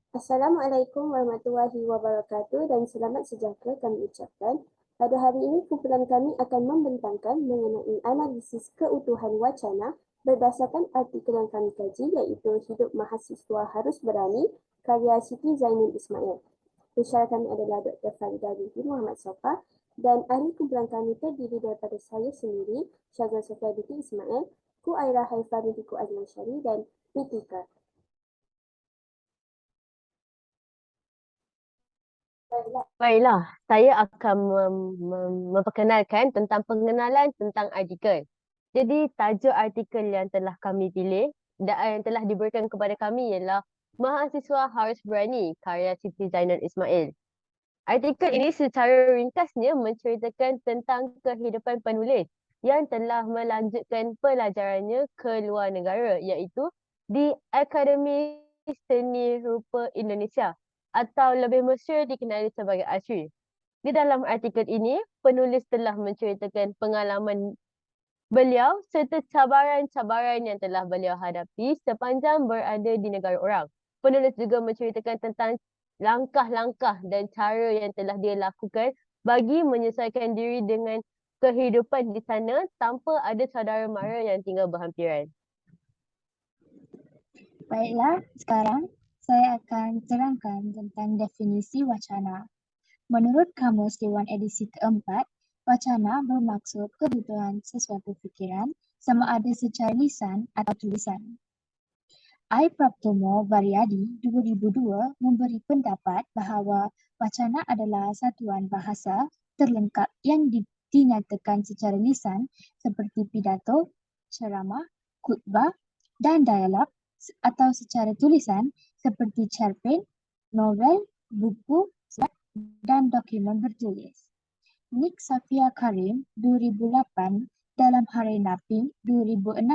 Assalamualaikum warahmatullahi wabarakatuh dan selamat sejahtera kami ucapkan. Pada hari ini, kumpulan kami akan membentangkan mengenai analisis keutuhan wacana berdasarkan artikel yang kami kaji iaitu Hidup Mahasiswa Harus Berani, karya Siti Zainul Ismail. Pensyarah kami adalah Dr. Faridah binti Muhammad Safa dan ahli kumpulan kami terdiri daripada saya sendiri, Syazwan Sofia binti Ismail, Ku Aira Haifah binti Ku Azman Syari dan Pritika. Baiklah, saya akan memperkenalkan tentang pengenalan tentang artikel. Jadi, tajuk artikel yang telah kami pilih dan yang telah diberikan kepada kami ialah Mahasiswa Harus Berani, karya Siti Zainal Ismail. Artikel ini secara ringkasnya menceritakan tentang kehidupan penulis yang telah melanjutkan pelajarannya ke luar negara, iaitu di Akademi Seni Rupa Indonesia atau lebih masyhur dikenali sebagai ASRI. Di dalam artikel ini, penulis telah menceritakan pengalaman beliau serta cabaran-cabaran yang telah beliau hadapi sepanjang berada di negara orang. Penulis juga menceritakan tentang langkah-langkah dan cara yang telah dia lakukan bagi menyesuaikan diri dengan kehidupan di sana tanpa ada saudara mara yang tinggal berhampiran. Baiklah, sekarang saya akan terangkan tentang definisi wacana. Menurut Kamus Dewan edisi keempat, wacana bermaksud kebutuhan sesuatu fikiran sama ada secara lisan atau tulisan. I. Praptomo Variadi 2002 memberi pendapat bahawa wacana adalah satuan bahasa terlengkap yang dinyatakan secara lisan seperti pidato, ceramah, khutbah dan dialog atau secara tulisan seperti cerpen, novel, buku, surat dan dokumen bertulis. Nick Safia Karim 2008 dalam Hari Napi 2016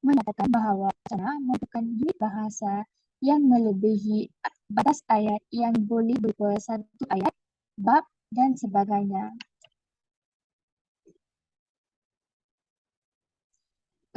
menyatakan bahawa wacana merupakan unit bahasa yang melebihi batas ayat yang boleh berupa satu ayat, bab dan sebagainya.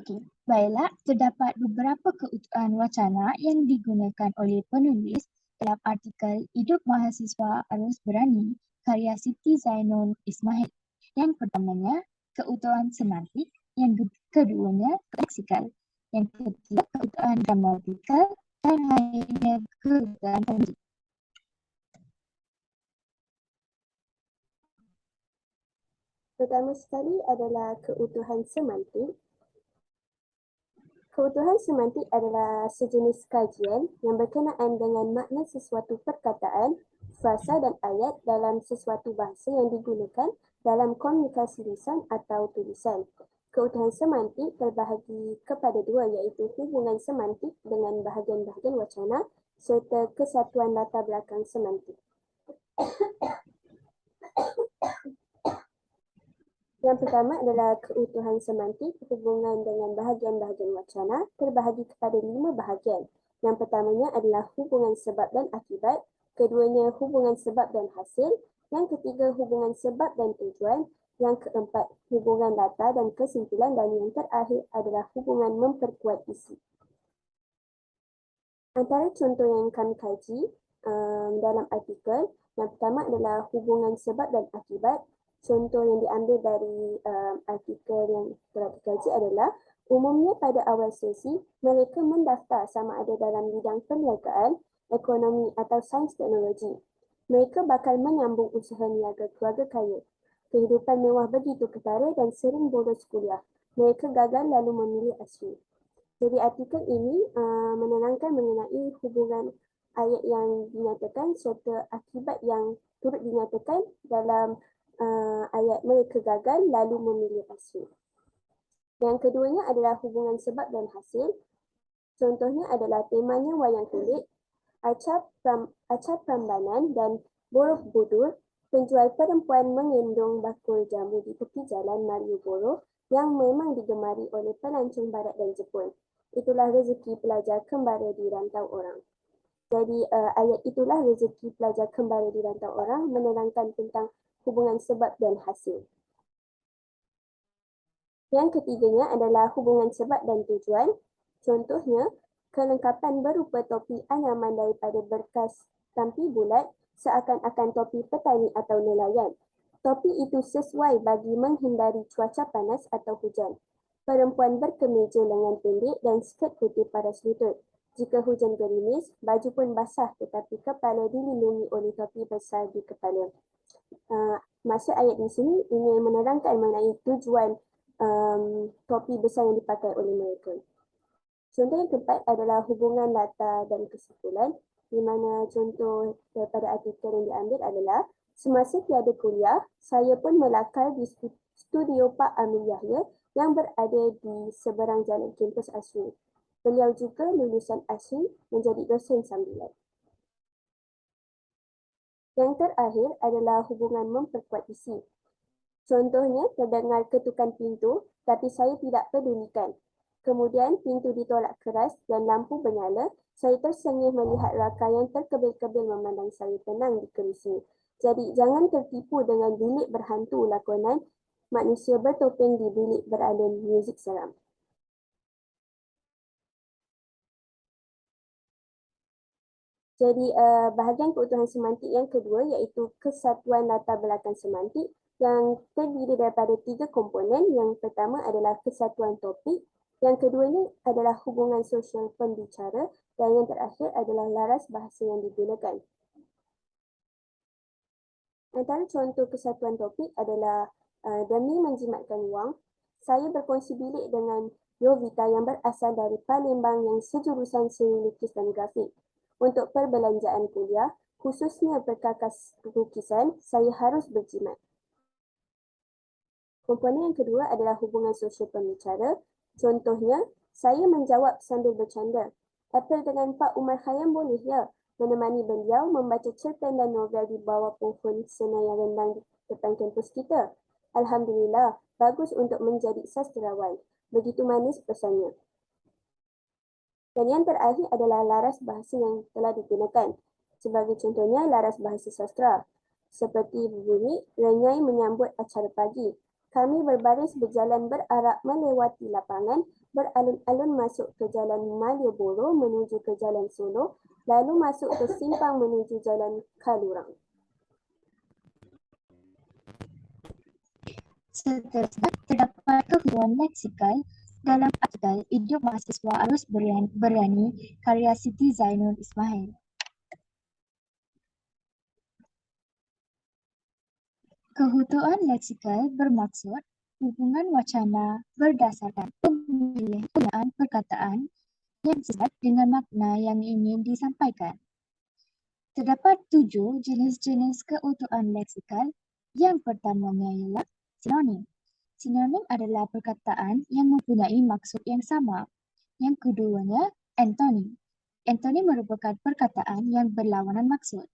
Okey, baiklah, terdapat beberapa keutuhan wacana yang digunakan oleh penulis dalam artikel Hidup Mahasiswa Harus Berani, karya Siti Zainul Ismail. Yang pertamanya, keutuhan semantik. Yang keduanya, leksikal. Yang ketiga, keutuhan gramatikal. Dan lainnya, keutuhan fonetik. Pertama sekali adalah keutuhan semantik. Keutuhan semantik adalah sejenis kajian yang berkenaan dengan makna sesuatu perkataan, frasa dan ayat dalam sesuatu bahasa yang digunakan dalam komunikasi lisan atau tulisan. Keutuhan semantik terbahagi kepada dua iaitu hubungan semantik dengan bahagian-bahagian wacana serta kesatuan latar belakang semantik. Yang pertama adalah keutuhan semantik hubungan dengan bahagian-bahagian wacana terbahagi kepada 5 bahagian. Yang pertamanya adalah hubungan sebab dan akibat, keduanya hubungan sebab dan hasil, yang ketiga hubungan sebab dan tujuan, yang keempat hubungan latar dan kesimpulan dan yang terakhir adalah hubungan memperkuat isi. Antara contoh yang kami kaji dalam artikel, yang pertama adalah hubungan sebab dan akibat. Contoh yang diambil dari artikel yang telah dikaji adalah umumnya pada awal sesi, mereka mendaftar sama ada dalam bidang perniagaan, ekonomi atau sains teknologi. Mereka bakal menyambung usaha niaga keluarga kaya. Kehidupan mewah begitu ketara dan sering bolos kuliah. Mereka gagal lalu memilih ASRI. Jadi artikel ini menerangkan mengenai hubungan ayat yang dinyatakan serta akibat yang turut dinyatakan dalam ayat mereka gagal lalu memilih ASRI. Yang keduanya adalah hubungan sebab dan hasil. Contohnya adalah temanya wayang kulit, acap prambanan dan Borobudur. Penjual perempuan mengendong bakul jamu di tepi jalan Malioboro yang memang digemari oleh pelancong barat dan Jepun. Itulah rezeki pelajar kembara di rantau orang. Jadi ayat itulah rezeki pelajar kembara di rantau orang menerangkan tentang hubungan sebab dan hasil. Yang ketiganya adalah hubungan sebab dan tujuan. Contohnya, Kelengkapan berupa topi anyaman daripada berkas tampi bulat seakan-akan topi petani atau nelayan. Topi itu sesuai bagi menghindari cuaca panas atau hujan. Perempuan berkemeja lengan pendek dan skirt putih paras lutut. Jika hujan gerimis, baju pun basah tetapi kepala dilindungi oleh topi besar di kepala. Maksud ayat di sini ingin menerangkan mengenai tujuan topi besar yang dipakai oleh mereka. Contoh yang keempat adalah hubungan latar dan kesimpulan, di mana contoh daripada artikel yang diambil adalah semasa tiada kuliah, saya pun melakar di studio Pak Amir Yahya yang berada di seberang jalan kampus asli. Beliau juga lulusan asli menjadi dosen sambilan. Yang terakhir adalah hubungan memperkuat isi. Contohnya, terdengar ketukan pintu tapi saya tidak pedulikan. Kemudian pintu ditolak keras dan lampu bernyala. Saya tersengih melihat Raka yang terkebil-kebil memandang saya tenang di kerusi. Jadi jangan tertipu dengan bilik berhantu lakonan manusia bertopeng di bilik beralun muzik seram. Jadi bahagian keutuhan semantik yang kedua iaitu kesatuan latar belakang semantik yang terdiri daripada 3 komponen. Yang pertama adalah kesatuan topik, yang keduanya adalah hubungan sosial pembicara dan yang terakhir adalah laras bahasa yang digunakan. Antara contoh kesatuan topik adalah demi menjimatkan wang, saya berkongsi bilik dengan Yovita yang berasal dari Palembang yang sejurusan seni lukis dan grafik. Untuk perbelanjaan kuliah, khususnya perkakas lukisan, saya harus berjimat. Komponen yang kedua adalah hubungan sosial pembicara. Contohnya, saya menjawab sambil bercanda. Apel dengan Pak Umar Khayyam boleh ya? Menemani beliau membaca cerpen dan novel di bawah pohon senayan rendang di depan kampus kita. Alhamdulillah, bagus untuk menjadi sastrawan. Begitu manis pesannya. Dan yang terakhir adalah laras bahasa yang telah digunakan. Sebagai contohnya, laras bahasa sastra. Seperti berbunyi, renyai menyambut acara pagi. Kami berbaris berjalan berarak melewati lapangan, beralun-alun masuk ke jalan Malioboro menuju ke jalan Solo, lalu masuk ke simpang menuju jalan Kalurang. Seterusnya, terdapat kekeliruan leksikal dalam artikel Hidup Mahasiswa Arus Berani karya Siti Zainul Ismail. Kehutuan leksikal bermaksud hubungan wacana berdasarkan penggunaan perkataan yang sesuai dengan makna yang ingin disampaikan. Terdapat 7 jenis-jenis keutuhan leksikal. Yang pertamanya ialah sinonim. Sinonim adalah perkataan yang mempunyai maksud yang sama. Yang keduanya, antonim. Antonim merupakan perkataan yang berlawanan maksud.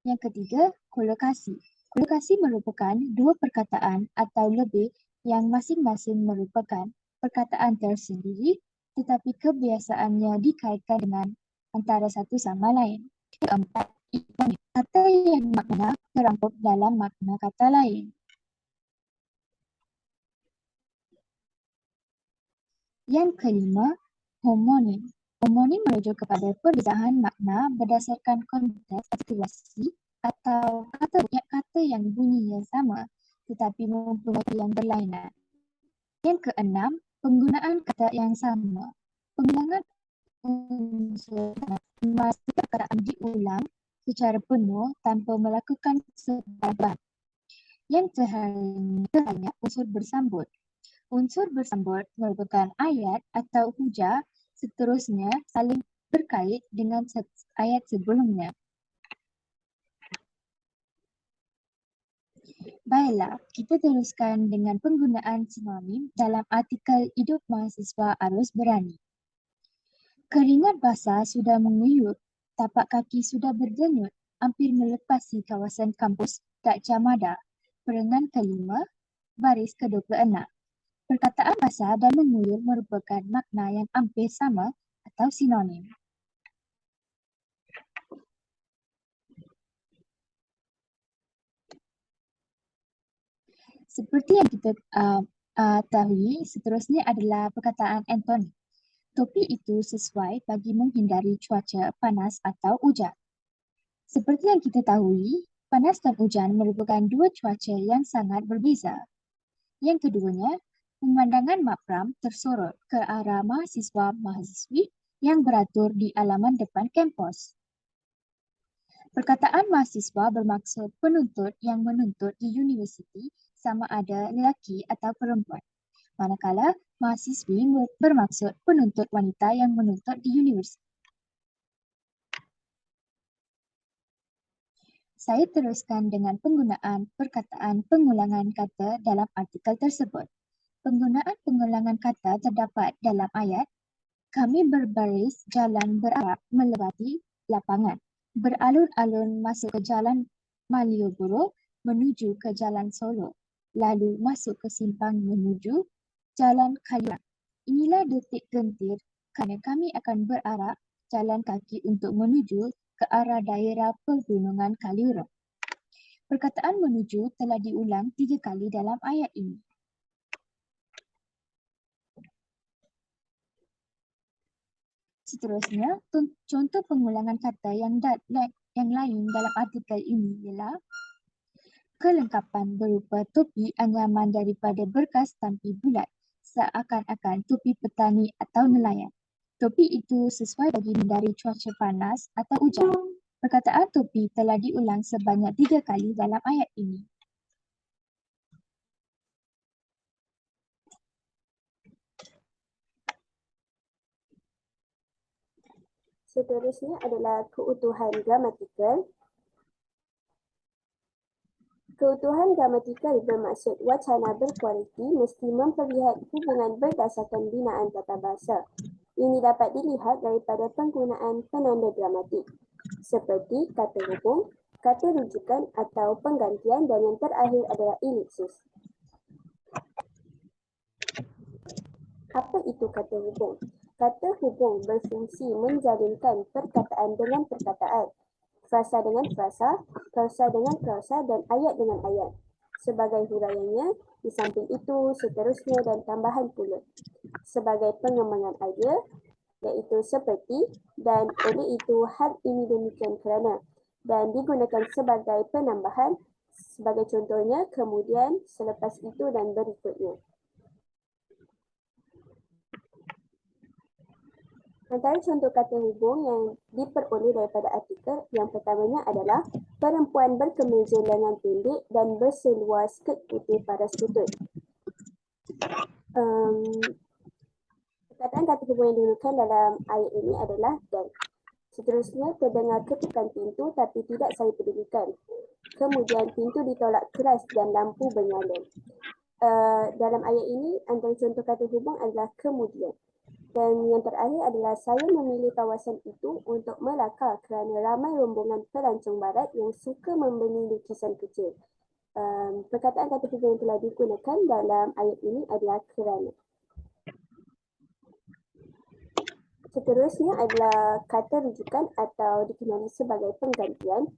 Yang ketiga, kolokasi. Kolokasi merupakan 2 perkataan atau lebih yang masing-masing merupakan perkataan tersendiri tetapi kebiasaannya dikaitkan dengan antara satu sama lain. Keempat, iponim. Kata yang makna terangkup dalam makna kata lain. Yang kelima, homonim. Homonim merujuk kepada perbezaan makna berdasarkan konteks atau situasi atau kata yang bunyinya sama tetapi mempunyai yang berlainan. Yang keenam, penggunaan kata yang sama. Penggunaan unsur memastikan perkataan diulang secara penuh tanpa melakukan sebaran. Yang terakhir, unsur bersambut. Unsur bersambut merupakan ayat atau hujah seterusnya saling berkait dengan ayat sebelumnya. Baiklah, kita teruskan dengan penggunaan sinonim dalam artikel Hidup Mahasiswa Arus Berani. Keringat basah sudah menguyup, tapak kaki sudah berdenyut, hampir melepasi kawasan kampus Gajah Mada. Perengan kelima, baris ke-26. Perkataan basah dan menguyup merupakan makna yang hampir sama atau sinonim. Seperti yang kita tahu, seterusnya adalah perkataan antonim. Topi itu sesuai bagi menghindari cuaca panas atau hujan. Seperti yang kita tahu, panas dan hujan merupakan dua cuaca yang sangat berbeza. Yang keduanya, pemandangan makram tersorot ke arah mahasiswa-mahasiswi yang beratur di halaman depan kampus. Perkataan mahasiswa bermaksud penuntut yang menuntut di universiti sama ada lelaki atau perempuan. Manakala mahasiswi bermaksud penuntut wanita yang menuntut di universiti. Saya teruskan dengan penggunaan perkataan pengulangan kata dalam artikel tersebut. Penggunaan pengulangan kata terdapat dalam ayat, kami berbaris jalan berarah melewati lapangan. Beralun-alun masuk ke jalan Malioboro menuju ke jalan Solo. Lalu masuk ke simpang menuju jalan Kaliurang. Inilah detik gentir kerana kami akan berarah jalan kaki untuk menuju ke arah daerah pegunungan Kaliurang. Perkataan menuju telah diulang 3 kali dalam ayat ini. Seterusnya, contoh pengulangan kata yang lain dalam artikel ini ialah kelengkapan berupa topi anyaman daripada berkas tampi bulat, seakan-akan topi petani atau nelayan. Topi itu sesuai bagi menghindari cuaca panas atau hujan. Perkataan topi telah diulang sebanyak 3 kali dalam ayat ini. Seterusnya adalah keutuhan gramatikal. Keutuhan gramatikal bermaksud wacana berkualiti mesti memperlihat hubungan berdasarkan binaan tata bahasa. Ini dapat dilihat daripada penggunaan penanda gramatik seperti kata hubung, kata rujukan atau penggantian dan yang terakhir adalah elipsis. Apa itu kata hubung? Kata hubung berfungsi menjalinkan perkataan dengan perkataan, frasa dengan frasa, klausa dengan klausa dan ayat dengan ayat. Sebagai huraiannya, di samping itu, seterusnya dan tambahan pula. Sebagai pengembangan idea, iaitu seperti dan oleh itu hal ini demikian kerana dan digunakan sebagai penambahan, sebagai contohnya, kemudian, selepas itu dan berikutnya. Antara contoh kata hubung yang diperoleh daripada artikel, yang pertamanya adalah perempuan berkemeja lengan pendek dan berseluar skirt putih paras lutut. Perkataan kata hubung yang digunakan dalam ayat ini adalah dan. Seterusnya, terdengar ketukan pintu tapi tidak saya pedulikan. Kemudian pintu ditolak keras dan lampu bernyala. Dalam ayat ini, antara contoh kata hubung adalah kemudian. Dan yang terakhir adalah saya memilih kawasan itu untuk melakar kerana ramai rombongan pelancong barat yang suka membeli lukisan kecil. Perkataan kata hubung yang telah digunakan dalam ayat ini adalah kerana. Seterusnya adalah kata rujukan atau dikenali sebagai penggantian.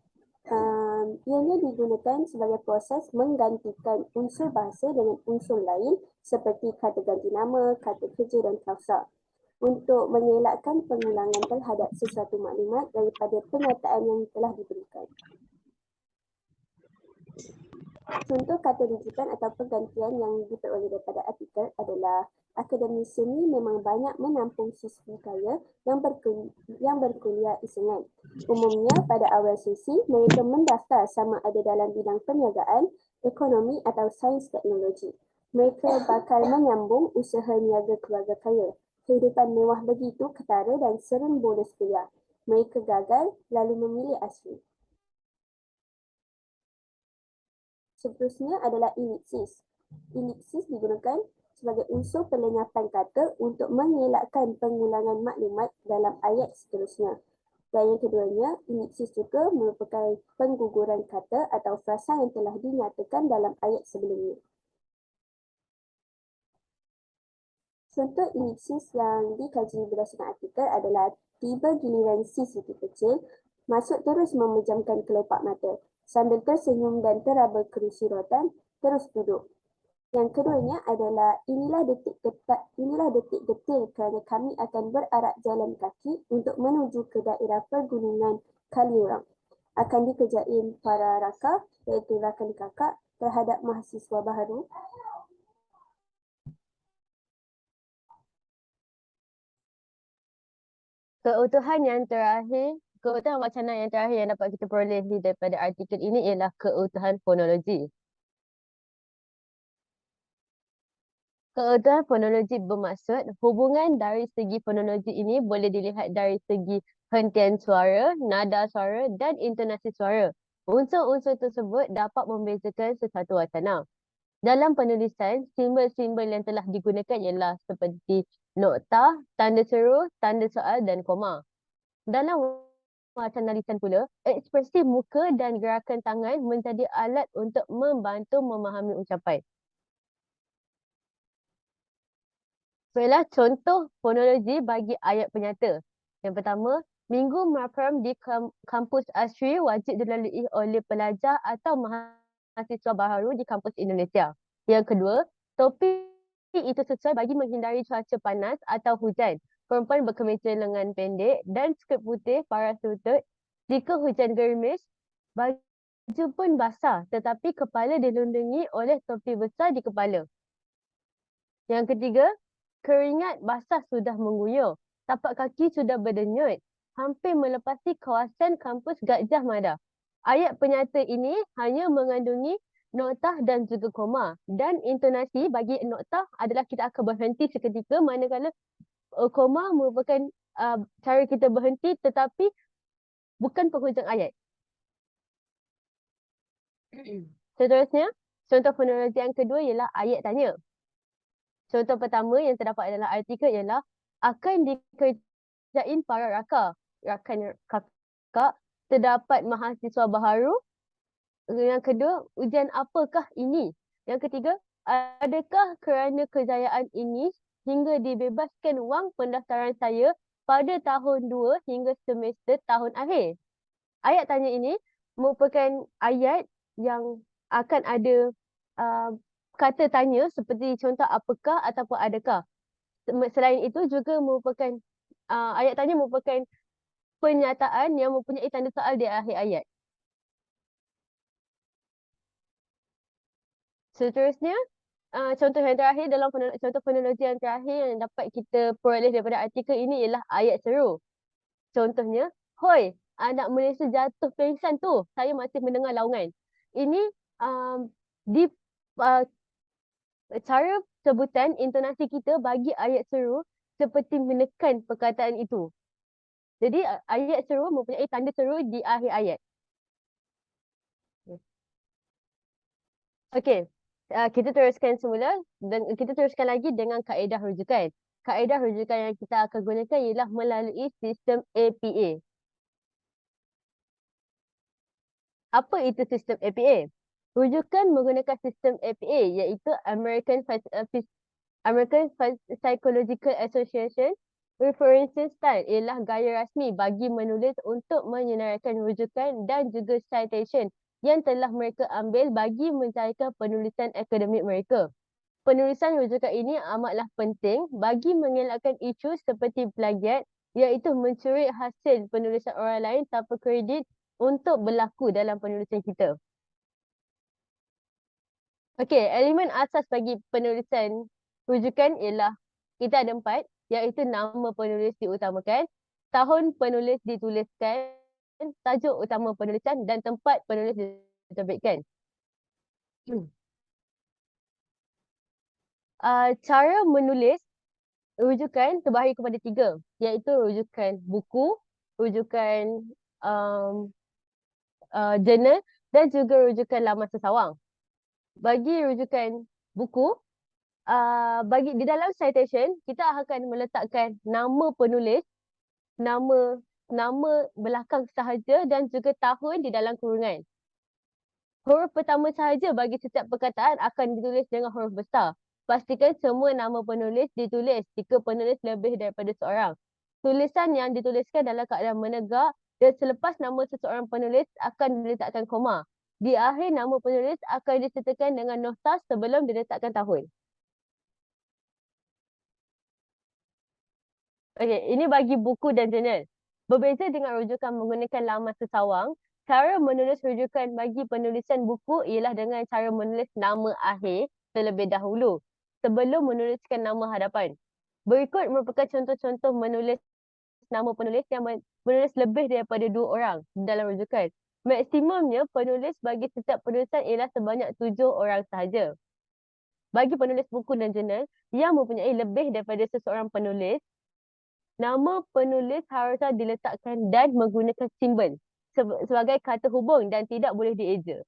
Ianya digunakan sebagai proses menggantikan unsur bahasa dengan unsur lain seperti kata ganti nama, kata kerja dan klausa, untuk mengelakkan pengulangan terhadap sesuatu maklumat daripada penyataan yang telah diberikan. Contoh kata rujukan atau penggantian yang diperoleh daripada artikel adalah akademisi ini memang banyak menampung siswi kaya yang berkuliah isengan. Umumnya pada awal sesi, mereka mendaftar sama ada dalam bidang perniagaan, ekonomi atau sains teknologi. Mereka bakal menyambung usaha niaga keluarga kaya. Kehidupan mewah begitu ketara dan sering bolos kuliah. Mereka gagal lalu memilih asli. Seterusnya adalah elipsis. Elipsis digunakan sebagai unsur pelenyapan kata untuk mengelakkan pengulangan maklumat dalam ayat seterusnya. Dan yang keduanya, elipsis juga merupakan pengguguran kata atau frasa yang telah dinyatakan dalam ayat sebelumnya. Contoh elipsis yang dikaji berdasarkan artikel adalah tiba giliran si Siti kecil, masuk terus memejamkan kelopak mata. Sambil tersenyum dan teraba kerusi rotan, terus duduk. Yang keduanya adalah inilah detik getir kerana kami akan berarak jalan kaki untuk menuju ke daerah pergunungan Kaliurang. Akan dikerjain para rakah iaitu rakan kakak terhadap mahasiswa baharu. Keutuhan wacana yang terakhir yang dapat kita peroleh daripada artikel ini ialah keutuhan fonologi. Keutuhan fonologi bermaksud hubungan dari segi fonologi ini boleh dilihat dari segi hentian suara, nada suara dan intonasi suara. Unsur-unsur tersebut dapat membezakan sesuatu wacana. Dalam penulisan, simbol-simbol yang telah digunakan ialah seperti noktah, tanda seru, tanda soal dan koma. Dalam wacana lisan pula, ekspresi muka dan gerakan tangan menjadi alat untuk membantu memahami ucapan. Baiklah, contoh fonologi bagi ayat penyata. Yang pertama, Minggu Makram di kampus Asri wajib dilalui oleh pelajar atau mahasiswa baharu di kampus Indonesia. Yang kedua, topi itu sesuai bagi menghindari cuaca panas atau hujan. Perempuan berkemeja lengan pendek dan skirt putih paras lutut. Jika hujan gerimis, baju pun basah tetapi kepala dilindungi oleh topi besar di kepala. Yang ketiga, keringat basah sudah mengguyur. Tapak kaki sudah berdenyut. Hampir melepasi kawasan kampus Gajah Mada. Ayat penyata ini hanya mengandungi noktah dan juga koma. Dan intonasi bagi noktah adalah kita akan berhenti seketika, manakala koma merupakan cara kita berhenti tetapi bukan penghujung ayat. Seterusnya, contoh fonologi yang kedua ialah ayat tanya. Contoh pertama yang terdapat dalam artikel ialah akan dikerjain para rakan kakak, terdapat mahasiswa baharu. Yang kedua, ujian apakah ini? Yang ketiga, adakah kerana kejayaan ini hingga dibebaskan wang pendaftaran saya pada tahun 2 hingga semester tahun akhir? Ayat tanya ini merupakan ayat yang akan ada kata tanya seperti contoh apakah ataupun adakah. Selain itu juga merupakan ayat tanya merupakan pernyataan yang mempunyai tanda soal di akhir ayat. Seterusnya, contoh yang terakhir dalam contoh fonologi yang terakhir yang dapat kita peroleh daripada artikel ini ialah ayat seru. Contohnya, hoi, anak Malaysia jatuh pingsan tu, saya masih mendengar laungan. Ini di cara sebutan intonasi kita bagi ayat seru seperti menekan perkataan itu. Jadi ayat seru mempunyai tanda seru di akhir ayat. Okey, kita teruskan semula dan kita teruskan lagi dengan kaedah rujukan. Kaedah rujukan yang kita akan gunakan ialah melalui sistem APA. Apa itu sistem APA? Rujukan menggunakan sistem APA iaitu American Psychological Association Reference Style ialah gaya rasmi bagi menulis untuk menyenaraikan rujukan dan juga citation yang telah mereka ambil bagi mencairkan penulisan akademik mereka. Penulisan rujukan ini amatlah penting bagi mengelakkan isu seperti plagiat iaitu mencuri hasil penulisan orang lain tanpa kredit untuk berlaku dalam penulisan kita. Okey, elemen asas bagi penulisan rujukan ialah kita ada 4 iaitu nama penulis diutamakan, tahun penulis dituliskan, tajuk utama penulisan dan tempat penulis diterbitkan. Cara menulis rujukan terbahagi kepada 3 iaitu rujukan buku, rujukan jurnal dan juga rujukan laman sesawang. Bagi rujukan buku, bagi di dalam citation kita akan meletakkan nama penulis, nama belakang sahaja dan juga tahun di dalam kurungan. Huruf pertama sahaja bagi setiap perkataan akan ditulis dengan huruf besar. Pastikan semua nama penulis ditulis jika penulis lebih daripada seorang. Tulisan yang dituliskan dalam keadaan menegak dan selepas nama seseorang penulis akan diletakkan koma. Di akhir nama penulis akan disertakan dengan nota sebelum diletakkan tahun. Okey, ini bagi buku dan jurnal. Berbeza dengan rujukan menggunakan laman sesawang, cara menulis rujukan bagi penulisan buku ialah dengan cara menulis nama akhir terlebih dahulu sebelum menuliskan nama hadapan. Berikut merupakan contoh-contoh menulis nama penulis yang menulis lebih daripada 2 orang dalam rujukan. Maksimumnya penulis bagi setiap penulisan ialah sebanyak 7 orang sahaja. Bagi penulis buku dan jurnal yang mempunyai lebih daripada seseorang penulis, nama penulis haruslah diletakkan dan menggunakan simbol sebagai kata hubung dan tidak boleh dieja.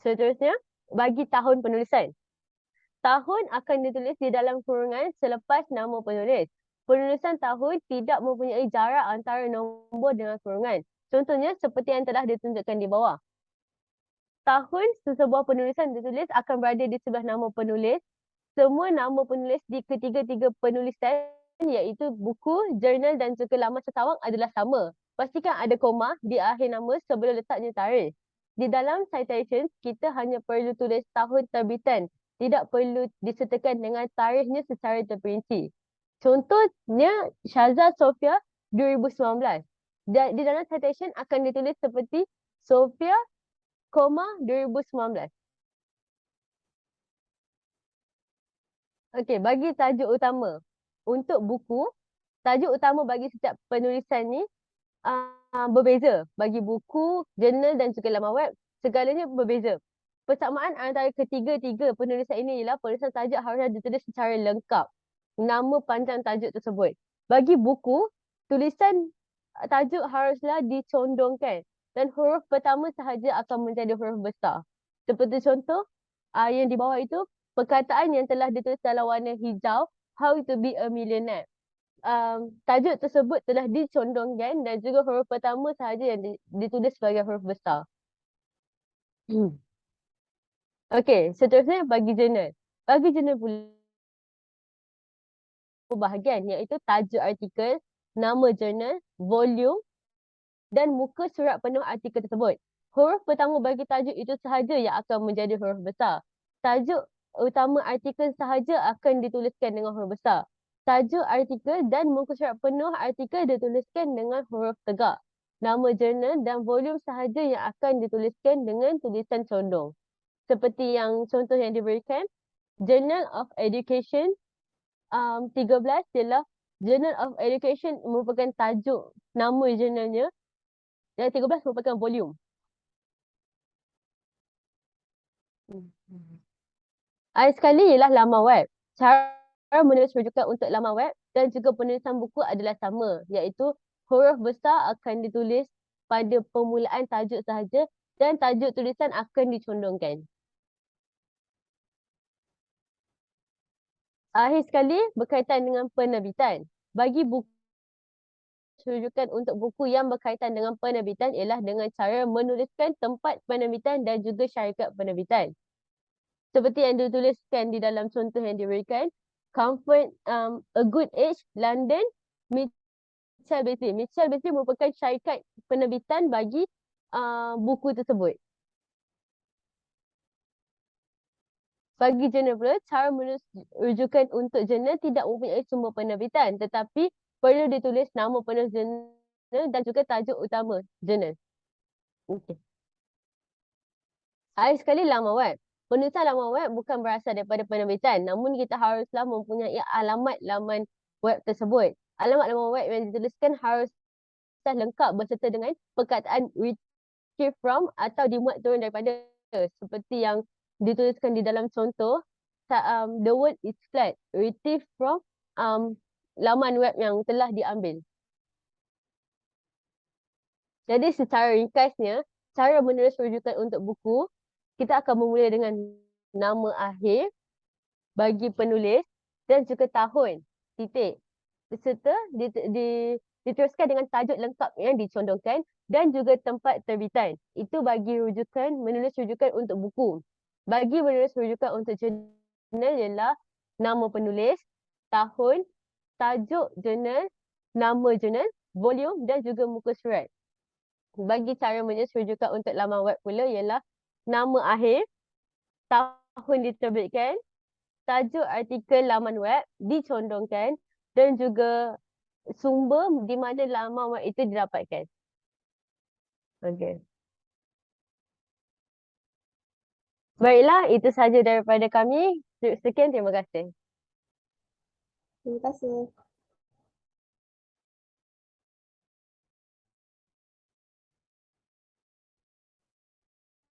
Seterusnya, bagi tahun penulisan. Tahun akan ditulis di dalam kurungan selepas nama penulis. Penulisan tahun tidak mempunyai jarak antara nombor dengan kurungan. Contohnya seperti yang telah ditunjukkan di bawah. Tahun sesebuah penulisan ditulis akan berada di sebelah nama penulis. Semua nama penulis di ketiga-tiga penulisan iaitu buku, jurnal dan juga laman sesawang adalah sama. Pastikan ada koma di akhir nama sebelum letaknya tarikh. Di dalam citation, kita hanya perlu tulis tahun terbitan. Tidak perlu disertakan dengan tarikhnya secara terperinci. Contohnya Syazah Sofia 2019. Di dalam citation akan ditulis seperti Sofia, 2019. Okey, bagi tajuk utama. Untuk buku, tajuk utama bagi setiap penulisan ni berbeza. Bagi buku, jurnal dan juga laman web, segalanya berbeza. Persamaan antara ketiga-tiga penulisan ini ialah penulisan tajuk haruslah ditulis secara lengkap. Nama panjang tajuk tersebut. Bagi buku, tulisan tajuk haruslah dicondongkan dan huruf pertama sahaja akan menjadi huruf besar. Seperti contoh yang di bawah itu, perkataan yang telah ditulis dalam warna hijau, How to be a millionaire. Tajuk tersebut telah dicondongkan dan juga huruf pertama sahaja yang ditulis sebagai huruf besar. Okey, seterusnya bagi jurnal. Bagi jurnal pula bahagian iaitu tajuk artikel, nama jurnal, volume dan muka surat penuh artikel tersebut. Huruf pertama bagi tajuk itu sahaja yang akan menjadi huruf besar. Tajuk utama artikel sahaja akan dituliskan dengan huruf besar. Tajuk artikel dan muka surat penuh artikel dituliskan dengan huruf tegak. Nama jurnal dan volume sahaja yang akan dituliskan dengan tulisan condong. Seperti yang contoh yang diberikan, Journal of Education 13 ialah Journal of Education merupakan tajuk nama jurnalnya dan 13 merupakan volume. Akhir sekali ialah laman web. Cara menulis rujukan untuk laman web dan juga penulisan buku adalah sama, iaitu huruf besar akan ditulis pada permulaan tajuk sahaja dan tajuk tulisan akan dicondongkan. Akhir sekali, berkaitan dengan penerbitan. Bagi buku, rujukan untuk buku yang berkaitan dengan penerbitan ialah dengan cara menuliskan tempat penerbitan dan juga syarikat penerbitan. Seperti yang dituliskan di dalam contoh yang diberikan, Comfort, A Good Age, London, Mitchell Beasley. Mitchell Beasley merupakan syarikat penerbitan bagi buku tersebut. Bagi jurnal pula, cara menulis rujukan untuk jurnal tidak mempunyai sumber penerbitan tetapi perlu ditulis nama penulis jurnal dan juga tajuk utama jurnal. Okay. Akhir sekali laman web. Penulisan laman web bukan berasal daripada penerbitan, namun kita haruslah mempunyai alamat laman web tersebut. Alamat laman web yang dituliskan haruslah lengkap berserta dengan perkataan retrieve from atau dimuat turun daripada, seperti yang dituliskan di dalam contoh. The word is flat, retrieve from laman web yang telah diambil. Jadi secara ringkasnya, cara menulis rujukan untuk buku, kita akan memulai dengan nama akhir bagi penulis dan juga tahun, titik. Serta diteruskan dengan tajuk lengkap yang dicondongkan dan juga tempat terbitan. Itu bagi rujukan, menulis rujukan untuk buku. Bagi menulis rujukan untuk jurnal ialah nama penulis, tahun, tajuk jurnal, nama jurnal volume dan juga muka surat. Bagi cara menyesuaikan untuk laman web pula ialah nama akhir, tahun diterbitkan, tajuk artikel laman web dicondongkan dan juga sumber di mana laman web itu didapatkan. Okey. Baiklah, itu sahaja daripada kami. Sekian, terima kasih. Terima kasih.